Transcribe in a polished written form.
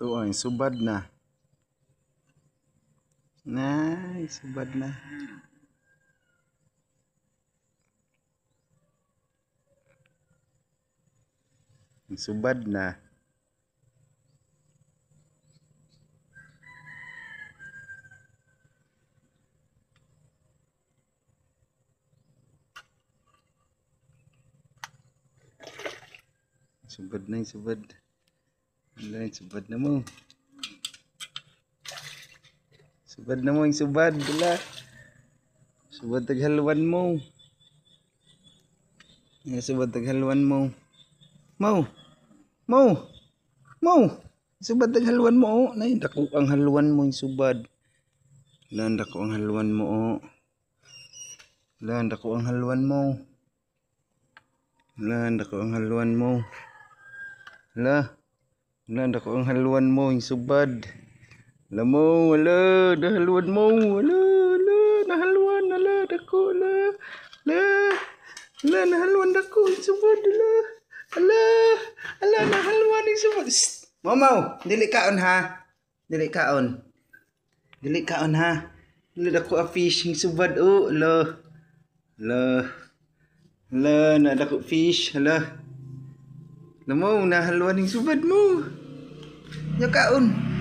Tuoy, subad na. Nay, subad na. Subad na. Subad na yung subad. Wala yung subad na mo. Subad na mo yung subad. Wala. Subad taghaluan mo. Subad taghaluan mo. Mau. Mau. Mau. Subad taghaluan mo. Oh. Nay, dako ang haluan mo yung subad. Wala, dako ang haluan mo. Oh. Wala, dako ang haluan mo. Wala, dako ang haluan mo. Wala. Wala, dako ang haluan mo yung subad. Wala mo, wala, nahaluan mo. Wala, wala, nahaluan, wala, dako, wala. Wala, wala, nahaluan dako yung subad, wala. Wala, wala, nahaluan yung subad. Shhh! Mamaw, dili kaon ha. Dili kaon. Dili kaon ha. Dili dako a fish yung subad, oh, wala. Wala. Wala, na dako fish, wala. Alam mo, nahaluan yung subad mo. Yung kaon.